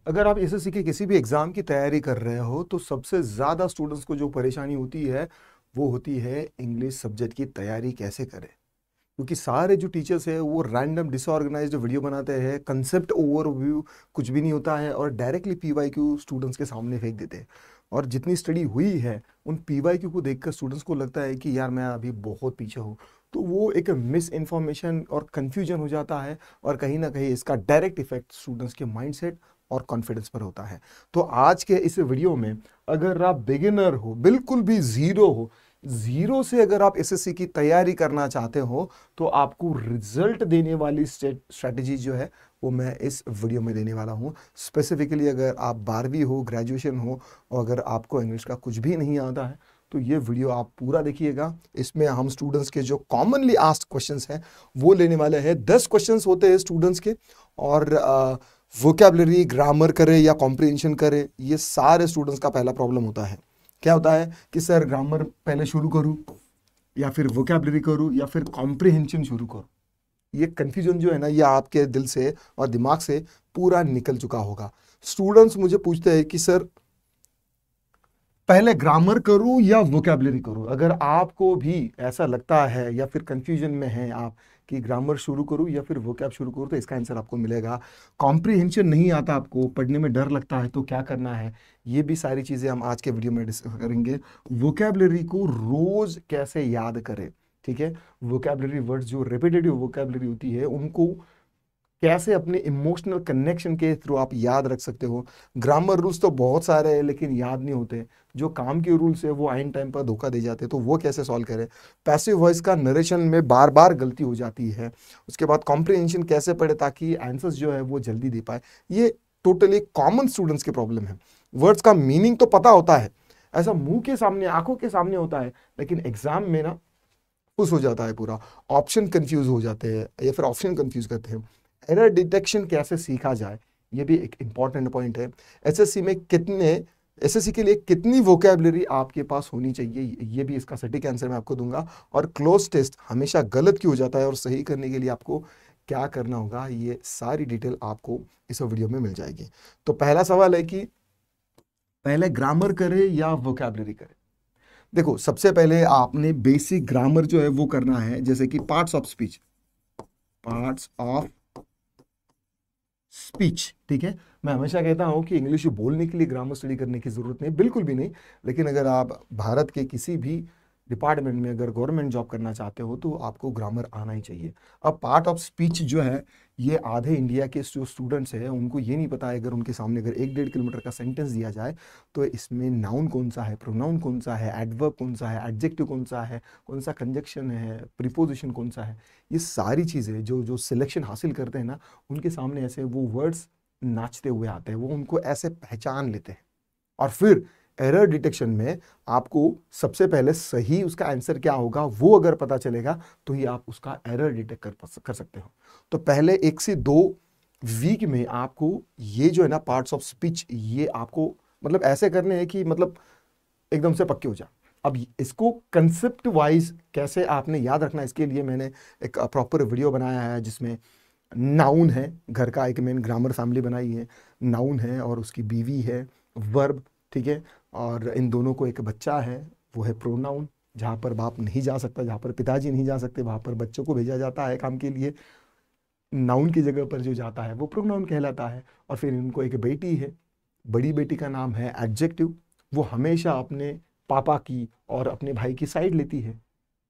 अगर आप एसएससी के किसी भी एग्जाम की तैयारी कर रहे हो तो सबसे ज़्यादा स्टूडेंट्स को जो परेशानी होती है वो होती है इंग्लिश सब्जेक्ट की तैयारी कैसे करें। क्योंकि सारे जो टीचर्स हैं वो रैंडम डिसऑर्गेनाइज्ड वीडियो बनाते हैं, कंसेप्ट ओवरव्यू कुछ भी नहीं होता है और डायरेक्टली पीवाईक्यू स्टूडेंट्स के सामने फेंक देते हैं। और जितनी स्टडी हुई है उन पीवाईक्यू को देखकर स्टूडेंट्स को लगता है कि यार मैं अभी बहुत पीछे हूँ। तो वो एक मिस इन्फॉर्मेशन और कन्फ्यूजन हो जाता है और कहीं ना कहीं इसका डायरेक्ट इफेक्ट स्टूडेंट्स के माइंडसेट और कॉन्फिडेंस पर होता है। तो आज के इस वीडियो में अगर आप बिगिनर हो, बिल्कुल भी जीरो हो, जीरो से अगर आप एसएससी की तैयारी करना चाहते हो तो आपको रिजल्ट देने वाली स्ट्रेटजी जो है वो मैं इस वीडियो में देने वाला हूँ। स्पेसिफिकली अगर आप 12वीं हो, ग्रेजुएशन हो और अगर आपको इंग्लिश का कुछ भी नहीं आता है तो ये वीडियो आप पूरा देखिएगा। इसमें हम स्टूडेंट्स के जो कॉमनली आस्क्ड क्वेश्चंस हैं वो लेने वाले हैं। 10 क्वेश्चंस होते हैं स्टूडेंट्स के और वोकैबुलरी, ग्रामर करे या कॉम्प्रिहेंशन करे, ये सारे स्टूडेंट्स का पहला प्रॉब्लम होता है। क्या होता है कि सर ग्रामर पहले शुरू करूं या फिर वोकैबुलरी करूं या फिर कॉम्प्रिहेंशन शुरू करूं। ये कंफ्यूजन जो है ना ये आपके दिल से और दिमाग से पूरा निकल चुका होगा। स्टूडेंट्स मुझे पूछते हैं कि सर पहले ग्रामर करूं या वोकैबुलरी करूं। अगर आपको भी ऐसा लगता है या फिर कंफ्यूजन में है आप कि ग्रामर शुरू करूं या फिर वोकैब शुरू करूं तो इसका आंसर आपको मिलेगा। कॉम्प्रिहेंशन नहीं आता, आपको पढ़ने में डर लगता है तो क्या करना है, ये भी सारी चीजें हम आज के वीडियो में डिस्कस करेंगे। वोकैबुलरी को रोज कैसे याद करें, ठीक है। वोकैबुलरी वर्ड्स जो रिपीटेटिव वोकैबुलरी होती है उनको कैसे अपने इमोशनल कनेक्शन के थ्रू आप याद रख सकते हो। ग्रामर रूल्स तो बहुत सारे हैं लेकिन याद नहीं होते। जो काम के रूल्स है वो आइन टाइम पर धोखा दे जाते हैं, तो वो कैसे सॉल्व करें। पैसिव वॉइस का नरेशन में बार बार गलती हो जाती है। उसके बाद कॉम्प्रिहेंशन कैसे पढ़े ताकि आंसर्स जो है वो जल्दी दे पाए। ये टोटली कॉमन स्टूडेंट्स की प्रॉब्लम है। वर्ड्स का मीनिंग तो पता होता है, ऐसा मुंह के सामने, आंखों के सामने होता है, लेकिन एग्जाम में ना खुश हो जाता है पूरा। ऑप्शन कंफ्यूज हो जाते हैं या फिर ऑप्शन कंफ्यूज करते हैं। एरर डिटेक्शन कैसे सीखा जाए, ये भी एक इंपॉर्टेंट पॉइंट है। एसएससी में कितने, एसएससी के लिए कितनी वोकैबुलरी आपके पास होनी चाहिए, ये भी इसका सटीक आंसर मैं आपको दूंगा। और क्लोज टेस्ट हमेशा गलत क्यों हो जाता है और सही करने के लिए आपको क्या करना होगा, ये सारी डिटेल आपको इस वीडियो में मिल जाएगी। तो पहला सवाल है कि पहले ग्रामर करे या वोकैबुलरी करे। देखो सबसे पहले आपने बेसिक ग्रामर जो है वो करना है, जैसे कि parts of speech, parts of speech, ठीक है। मैं हमेशा कहता हूं कि इंग्लिश बोलने के लिए ग्रामर स्टडी करने की जरूरत नहीं, बिल्कुल भी नहीं। लेकिन अगर आप भारत के किसी भी डिपार्टमेंट में अगर गवर्नमेंट जॉब करना चाहते हो तो आपको ग्रामर आना ही चाहिए। अब पार्ट ऑफ स्पीच जो है ये आधे इंडिया के जो स्टूडेंट्स हैं उनको ये नहीं पता है। अगर उनके सामने अगर 1-1.5 किलोमीटर का सेंटेंस दिया जाए तो इसमें नाउन कौन सा है, प्रोनाउन कौन सा है, एडवर्ब कौन सा है, एडजेक्टिव कौन सा है, कौन सा कंजक्शन है, प्रीपोजिशन कौन सा है, ये सारी चीज़ें जो जो सिलेक्शन हासिल करते हैं ना उनके सामने ऐसे वो वर्ड्स नाचते हुए आते हैं, वो उनको ऐसे पहचान लेते हैं। और फिर एरर डिटेक्शन में आपको सबसे पहले सही उसका आंसर क्या होगा वो अगर पता चलेगा तो ही आप उसका एरर डिटेक्ट कर सकते हो। तो पहले 1 से 2 वीक में आपको ये जो है ना पार्ट्स ऑफ स्पीच ये आपको मतलब ऐसे करने हैं कि मतलब एकदम से पक्के हो जाए। अब इसको कंसेप्ट वाइज कैसे आपने याद रखना, इसके लिए मैंने एक प्रॉपर वीडियो बनाया है जिसमें नाउन है, घर का एक मेन ग्रामर फैमिली बनाई है, नाउन है और उसकी बीवी है, वर्ब, ठीक है, और इन दोनों को एक बच्चा है वो है प्रोनाउन। जहाँ पर बाप नहीं जा सकता, जहाँ पर पिताजी नहीं जा सकते वहाँ पर बच्चों को भेजा जाता है काम के लिए। नाउन की जगह पर जो जाता है वो प्रोनाउन कहलाता है। और फिर इनको एक बेटी है, बड़ी बेटी का नाम है एडजेक्टिव। वो हमेशा अपने पापा की और अपने भाई की साइड लेती है।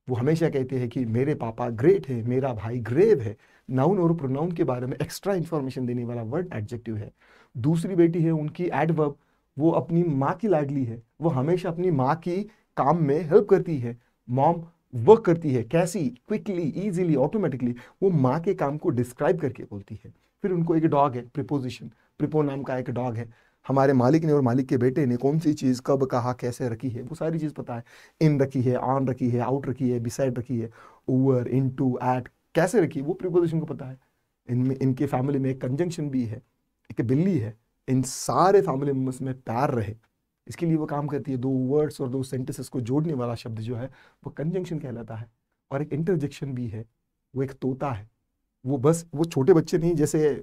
वो हमेशा कहते हैं कि मेरे पापा ग्रेट है, मेरा भाई ग्रेव है। नाउन और प्रोनाउन के बारे में एक्स्ट्रा इंफॉर्मेशन देने वाला वर्ड एडजेक्टिव है। दूसरी बेटी है उनकी एडवर्ब, वो अपनी माँ की लाडली है, वो हमेशा अपनी माँ की काम में हेल्प करती है। मॉम वर्क करती है, कैसी, क्विकली, इजीली, ऑटोमेटिकली, वो माँ के काम को डिस्क्राइब करके बोलती है। फिर उनको एक डॉग है, प्रिपोजिशन, प्रिपो नाम का एक डॉग है। हमारे मालिक ने और मालिक के बेटे ने कौन सी चीज़ कब कहा कैसे रखी है वो सारी चीज़ पता है। इन रखी है, ऑन रखी है, आउट रखी है, बिसाइड रखी है, ओवर, इनटू, एट कैसे रखी है वो प्रीपोजिशन को पता है। इनमें इनके फैमिली में एक कंजंक्शन भी है, एक बिल्ली है। इन सारे फैमिली मेंबर्स में प्यार रहे इसके लिए वो काम करती है। 2 वर्ड्स और 2 सेंटेंसेस को जोड़ने वाला शब्द जो है वो कंजंक्शन कहलाता है। और एक इंटरजेक्शन भी है, वो एक तोता है। वो बस वो छोटे बच्चे नहीं जैसे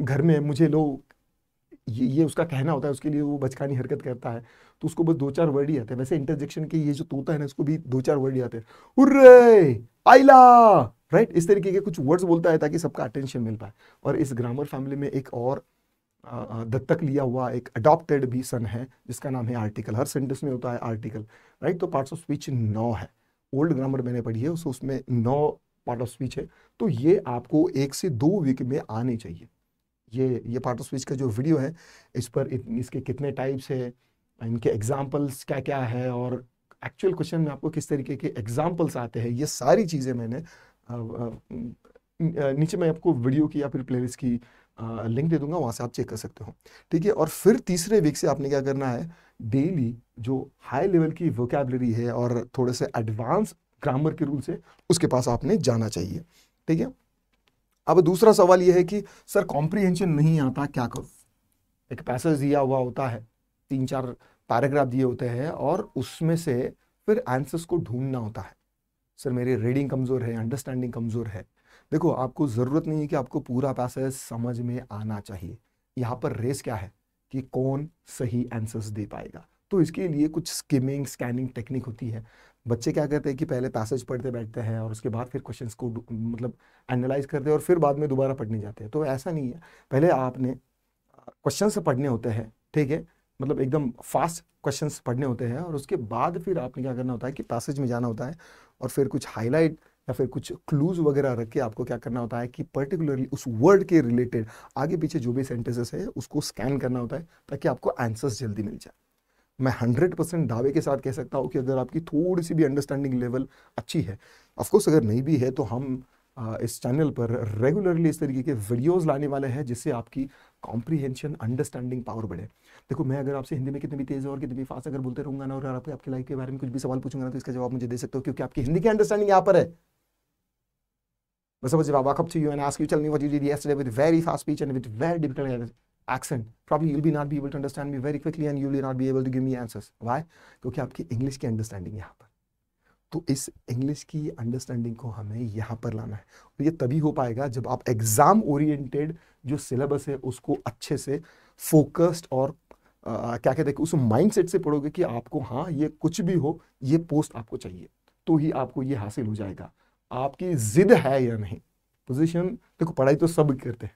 घर में मुझे लोग ये उसका कहना होता है, उसके लिए वो बचकानी हरकत करता है, तो उसको बस 2-4 वर्ड ही आते हैं। वैसे इंटरजेक्शन के ये जो तोता है ना, उसको भी 2-4 वर्ड ही आते हैं। हुर्रे, आइला, राइट, इस तरीके के कुछ वर्ड्स बोलता है ताकि सबका अटेंशन मिल पाए। और इस ग्रामर फैमिली में एक और दत्तक लिया हुआ एक अडॉप्टेड भी सन है जिसका नाम है आर्टिकल। हर सेंटेंस में होता है आर्टिकल, राइट। तो पार्ट्स ऑफ स्पीच 9 है। ओल्ड ग्रामर मैंने पढ़ी है, उसमें 9 पार्ट ऑफ स्पीच है। तो ये आपको 1 से 2 वीक में आने चाहिए। ये पार्ट ऑफ स्पीच का जो वीडियो है, इस पर इसके कितने टाइप्स है, इनके एग्जाम्पल्स क्या क्या है, और एक्चुअल क्वेश्चन में आपको किस तरीके के एग्जाम्पल्स आते हैं, ये सारी चीज़ें मैंने नीचे मैं आपको वीडियो की या फिर प्लेलिस्ट की लिंक दे दूंगा, वहाँ से आप चेक कर सकते हो, ठीक है। और फिर तीसरे वीक से आपने क्या करना है, डेली जो हाई लेवल की वोकैबुलरी है और थोड़े से एडवांस ग्रामर के रूल्स है, उसके पास आपने जाना चाहिए, ठीक है। अब दूसरा सवाल यह है कि सर कॉम्प्रिहेंशन नहीं आता, क्या करूं। एक पैसेज दिया हुआ होता है, 3-4 पैराग्राफ दिए होते हैं, और उसमें से फिर आंसर्स को ढूंढना होता है। सर मेरी रीडिंग कमज़ोर है, अंडरस्टैंडिंग कमज़ोर है। देखो, आपको ज़रूरत नहीं है कि आपको पूरा पैसेज समझ में आना चाहिए। यहाँ पर रेस क्या है कि कौन सही आंसर्स दे पाएगा। तो इसके लिए कुछ स्किमिंग स्कैनिंग टेक्निक होती है। बच्चे क्या करते हैं कि पहले पैसेज पढ़ते बैठते हैं और उसके बाद फिर क्वेश्चंस को मतलब एनालाइज करते हैं और फिर बाद में दोबारा पढ़ने जाते हैं। तो ऐसा नहीं है, पहले आपने क्वेश्चन से पढ़ने होते हैं, ठीक है, मतलब एकदम फास्ट क्वेश्चंस पढ़ने होते हैं, और उसके बाद फिर आपने क्या करना होता है कि पैसेज में जाना होता है और फिर कुछ हाईलाइट या फिर कुछ क्लूज वगैरह रख के आपको क्या करना होता है कि पर्टिकुलरली उस वर्ड के रिलेटेड आगे पीछे जो भी सेंटेंसेस है उसको स्कैन करना होता है ताकि आपको आंसर्स जल्दी मिल जाए। मैं 100% दावे के साथ कह सकता हूँ कि अगर आपकी थोड़ी सी भी अंडरस्टैंडिंग लेवल अच्छी है, ऑफकोर्स अगर नहीं भी है तो हम इस चैनल पर रेगुलरली इस तरीके के वीडियोस लाने वाले हैं जिससे आपकी कॉम्प्रीहेंशन अंडरस्टैंडिंग पावर बढ़े। देखो, मैं अगर आपसे हिंदी में कितनी भी तेज और कितनी भी फास्ट अगर बोलते रहूंगा ना, और आपकी लाइफ के बारे में कुछ भी सवाल पूछूंगा ना, तो इसका जवाब मुझे दे सकते हो, क्योंकि आपकी हिंदी की अंडरस्टैंडिंग यहाँ पर है। Suppose if I walk up to you and ask you, tell me what you did yesterday with very fast speech and with very difficult accent, probably you'll be not be able to understand me very quickly and you will not be able to give me answers. Why? क्योंकि आपकी English की understanding यहाँ पर। तो इस English की understanding को हमें यहाँ पर लाना है, और ये तभी हो पाएगा जब आप एग्जाम ओरिएंटेड जो सिलेबस है उसको अच्छे से फोकस्ड और क्या कहते हैं कि उस माइंडसेट से पढ़ोगे कि आपको, हाँ, ये कुछ भी हो ये पोस्ट आपको चाहिए, तो ही आपको ये हासिल हो जाएगा। आपकी जिद है या नहीं, पोजीशन, देखो पढ़ाई तो सब करते हैं,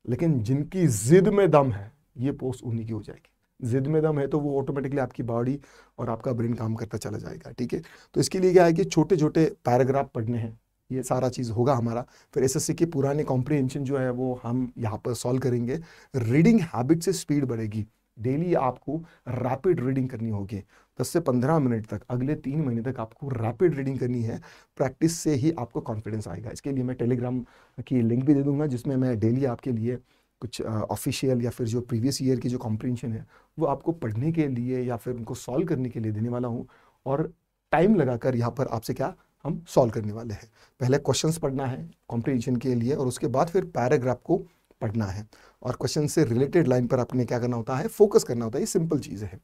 लेकिन जिनकी जिद में दम है ये पोस्ट उन्हीं की हो जाएगी। जिद में दम है तो वो ऑटोमेटिकली आपकी बॉडी और आपका ब्रेन काम करता चला जाएगा, ठीक है। तो इसके लिए क्या है कि छोटे छोटे पैराग्राफ पढ़ने हैं, ये सारा चीज़ होगा हमारा। फिर एसएससी के पुराने कॉम्प्रिहेंशन जो है वो हम यहाँ पर सॉल्व करेंगे। रीडिंग हैबिट से स्पीड बढ़ेगी। डेली आपको रैपिड रीडिंग करनी होगी, 10 से 15 मिनट तक, अगले 3 महीने तक आपको रैपिड रीडिंग करनी है। प्रैक्टिस से ही आपको कॉन्फिडेंस आएगा। इसके लिए मैं टेलीग्राम की लिंक भी दे दूंगा जिसमें मैं डेली आपके लिए कुछ ऑफिशियल या फिर जो प्रीवियस ईयर की जो कॉम्प्रिहेंशन है वो आपको पढ़ने के लिए या फिर उनको सॉल्व करने के लिए देने वाला हूँ। और टाइम लगाकर यहाँ पर आपसे क्या हम सॉल्व करने वाले हैं। पहले क्वेश्चंस पढ़ना है कॉम्प्रिहेंशन के लिए, और उसके बाद फिर पैराग्राफ को पढ़ना है, और क्वेश्चन से रिलेटेड लाइन पर आपने क्या करना होता है, फोकस करना होता है। ये सिंपल चीज़ है।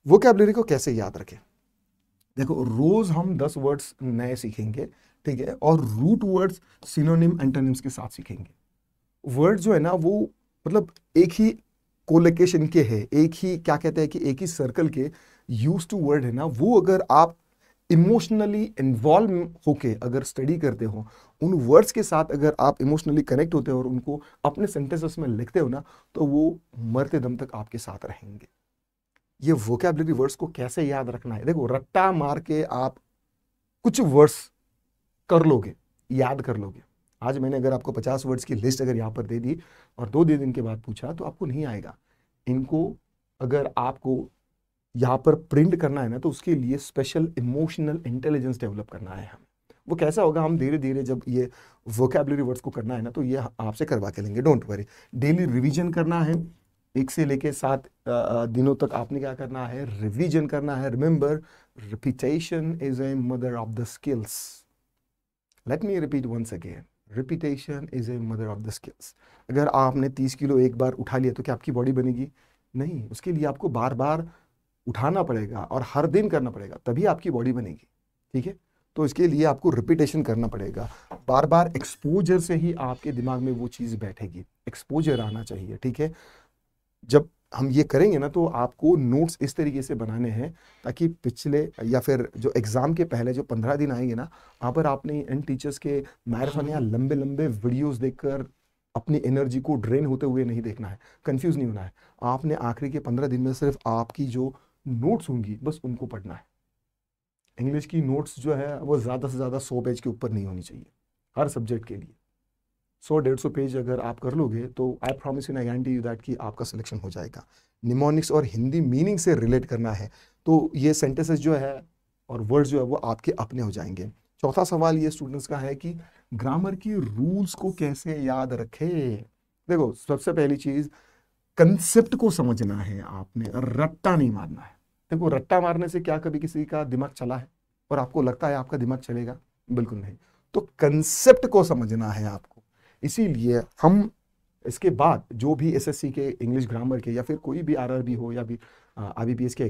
वोकैबुलरी को कैसे याद रखें, देखो रोज हम 10 वर्ड्स नए सीखेंगे, ठीक है, और रूट वर्ड्स सिनोनिम एंटोनिम्स के साथ सीखेंगे। वर्ड जो है ना वो मतलब एक ही कोलोकेशन के है, एक ही क्या कहते हैं कि एक ही सर्कल के यूज टू वर्ड है ना, वो अगर आप इमोशनली इन्वॉल्व होके अगर स्टडी करते हो, उन वर्ड्स के साथ अगर आप इमोशनली कनेक्ट होते हो और उनको अपने सेंटेंसेस में लिखते हो ना, तो वो मरते दम तक आपके साथ रहेंगे। ये वोकैबुलरी वर्ड्स को कैसे याद रखना है, देखो रट्टा मार के आप कुछ वर्ड्स कर लोगे, याद कर लोगे। आज मैंने अगर आपको 50 वर्ड्स की लिस्ट अगर यहाँ पर दे दी और 2 दिन के बाद पूछा तो आपको नहीं आएगा। इनको अगर आपको यहाँ पर प्रिंट करना है ना, तो उसके लिए स्पेशल इमोशनल इंटेलिजेंस डेवलप करना है हमें। वो कैसा होगा, हम धीरे धीरे जब ये वोकैबुलरी वर्ड्स को करना है ना, तो ये आपसे करवा के लेंगे, डोंट वरी। डेली रिवीजन करना है, 1 से लेके 7 दिनों तक आपने क्या करना है, रिवीजन करना है। Remember, repetition is a mother of the skills. Let me repeat once again, repetition is a mother of the skills. अगर आपने 30 किलो एक बार उठा लिया तो क्या आपकी बॉडी बनेगी? नहीं, उसके लिए आपको बार बार उठाना पड़ेगा और हर दिन करना पड़ेगा, तभी आपकी बॉडी बनेगी, ठीक है। तो इसके लिए क्या है कि छोटे छोटे पैराग्राफ पढ़ने हैं, 1 से 2 वीक में आने चाहिए। 1 से 2 वीक में आने चाहिए। ठीक है, तो इसके लिए आपको रिपीटेशन करना पड़ेगा, बार बार एक्सपोजर से ही आपके दिमाग में वो चीज़ बैठेगी, एक्सपोजर आना चाहिए, ठीक है। जब हम ये करेंगे ना तो आपको नोट्स इस तरीके से बनाने हैं ताकि पिछले या फिर जो एग्ज़ाम के पहले जो 15 दिन आएंगे ना, वहाँ पर आपने इन टीचर्स के मैराथन या लंबे लंबे वीडियोस देखकर अपनी एनर्जी को ड्रेन होते हुए नहीं देखना है, कंफ्यूज नहीं होना है। आपने आखिरी के 15 दिन में सिर्फ आपकी जो नोट्स होंगी बस उनको पढ़ना है। इंग्लिश की नोट्स जो है वो ज़्यादा से ज़्यादा 100 पेज के ऊपर नहीं होनी चाहिए हर सब्जेक्ट के लिए। 100-150 पेज अगर आप कर लोगे तो I promise you, I guarantee you that कि आपका सिलेक्शन हो जाएगा। निमोनिक्स और हिंदी मीनिंग से रिलेट करना है तो ये सेंटेंसेस जो है और वर्ड्स जो है वो आपके अपने हो जाएंगे। चौथा सवाल ये स्टूडेंट्स का है कि ग्रामर की रूल्स को कैसे याद रखे। देखो, सबसे पहली चीज कंसेप्ट को समझना है, आपने रट्टा नहीं मारना है। देखो, रट्टा मारने से क्या कभी किसी का दिमाग चला है और आपको लगता है आपका दिमाग चलेगा? बिल्कुल नहीं। तो कंसेप्ट को समझना है आपको। इसीलिए हम इसके बाद जो भी एसएससी के इंग्लिश ग्रामर के या फिर कोई भी आरआरबी हो या भी आईबीपीएस के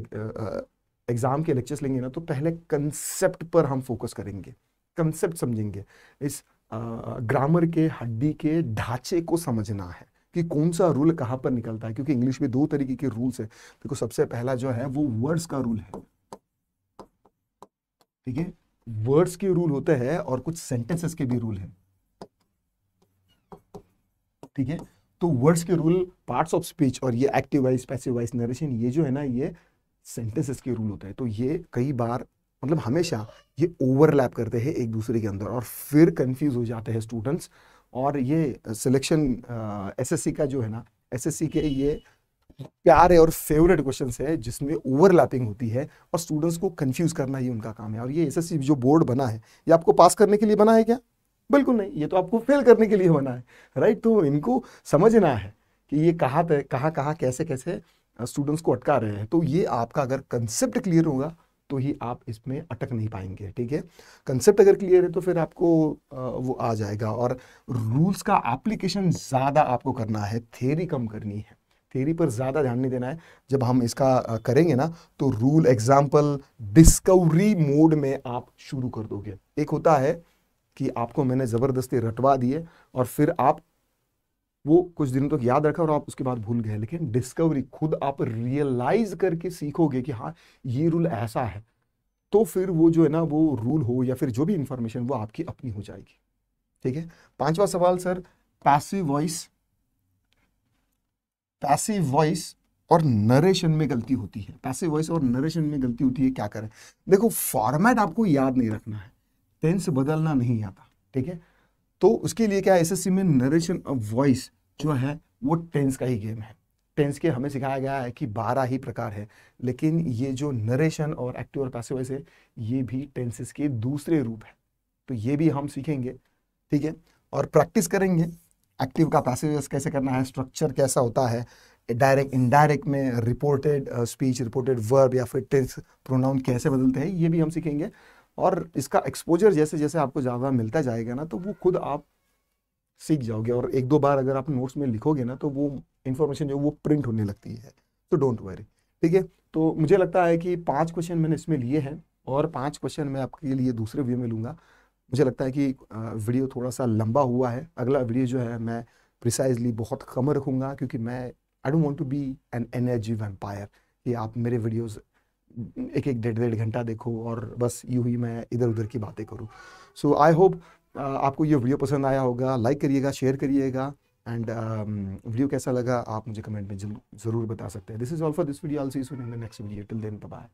एग्जाम के लेक्चर्स लेंगे ना, तो पहले कंसेप्ट पर हम फोकस करेंगे, कंसेप्ट समझेंगे। इस ग्रामर के हड्डी के ढांचे को समझना है कि कौन सा रूल कहाँ पर निकलता है, क्योंकि इंग्लिश में 2 तरीके के रूल्स है। देखो, सबसे पहला जो है वो वर्ड्स का रूल है, ठीक है। वर्ड्स के रूल होते हैं और कुछ सेंटेंसेस के भी रूल है, ठीक है। तो वर्ड्स के रूल, पार्ट्स ऑफ स्पीच और ये active voice, passive voice, narration, ये जो है ना ये सेंटेंसेस के रूल होते हैं। तो ये कई बार मतलब हमेशा ये ओवरलैप करते हैं एक दूसरे के अंदर और फिर कंफ्यूज हो जाते हैं स्टूडेंट्स। और ये सिलेक्शन एसएससी का जो है ना, एसएससी के ये प्यारे और फेवरेट क्वेश्चंस है जिसमें ओवरलैपिंग होती है और स्टूडेंट्स को कंफ्यूज करना ही उनका काम है। और ये एसएससी जो बोर्ड बना है ये आपको पास करने के लिए बना है क्या? बिल्कुल नहीं, ये तो आपको फेल करने के लिए बना है, राइट। तो इनको समझना है कि ये कहाँ पे कहाँ कैसे कैसे स्टूडेंट्स को अटका रहे हैं। तो ये आपका अगर कंसेप्ट क्लियर होगा तो ही आप इसमें अटक नहीं पाएंगे, ठीक है। कंसेप्ट अगर क्लियर है तो फिर आपको वो आ जाएगा। और रूल्स का एप्लीकेशन ज़्यादा आपको करना है, थ्योरी कम करनी है, थ्योरी पर ज़्यादा ध्यान नहीं देना है। जब हम इसका करेंगे ना तो रूल एग्जाम्पल डिस्कवरी मोड में आप शुरू कर दोगे। एक होता है कि आपको मैंने ज़बरदस्ती रटवा दिए और फिर आप वो कुछ दिनों तक याद रखा और आप उसके बाद भूल गए, लेकिन डिस्कवरी खुद आप रियलाइज करके सीखोगे कि हाँ ये रूल ऐसा है, तो फिर वो जो है ना वो रूल हो या फिर जो भी इंफॉर्मेशन वो आपकी अपनी हो जाएगी, ठीक है। 5वां सवाल सर, पैसिव वॉइस और नरेशन में गलती होती है। पैसिव वॉइस और नरेशन में गलती होती है, क्या करें? देखो, फॉर्मेट आपको याद नहीं रखना है, टेंस बदलना नहीं आता, ठीक है। तो उसके लिए क्या, एसएससी में नरेशन ऑफ वॉइस जो है वो टेंस का ही गेम है। टेंस के हमें सिखाया गया है कि 12 ही प्रकार है, लेकिन ये जो नरेशन और एक्टिव और पैसिव वॉइस है ये भी टेंसेस के दूसरे रूप है। तो ये भी हम सीखेंगे, ठीक है, और प्रैक्टिस करेंगे। एक्टिव का पैसिव वॉइस कैसे करना है, स्ट्रक्चर कैसा होता है, डायरेक्ट इनडायरेक्ट में रिपोर्टेड स्पीच, रिपोर्टेड वर्ब या फिर टेंस प्रोनाउन कैसे बदलते हैं, ये भी हम सीखेंगे। और इसका एक्सपोजर जैसे जैसे आपको ज़्यादा मिलता जाएगा ना तो वो खुद आप सीख जाओगे। और 1-2 बार अगर आप नोट्स में लिखोगे ना तो वो इन्फॉर्मेशन जो वो प्रिंट होने लगती है। तो डोंट वरी, ठीक है। तो मुझे लगता है कि 5 क्वेश्चन मैंने इसमें लिए हैं और 5 क्वेश्चन मैं आपके लिए दूसरे वीडियो में लूँगा। मुझे लगता है कि वीडियो थोड़ा सा लंबा हुआ है। अगला वीडियो जो है मैं प्रिसाइजली बहुत कम रखूँगा, क्योंकि मैं I don't want to be an energy vampire कि आप मेरे वीडियोस 1-1, 1.5 घंटा देखो और बस यूं ही मैं इधर उधर की बातें करूं। सो आई होप आपको ये वीडियो पसंद आया होगा। लाइक करिएगा, शेयर करिएगा एंड वीडियो कैसा लगा आप मुझे कमेंट में ज़रूर बता सकते हैं। This is all for this video. I will see you soon in the next video. Till then bye bye.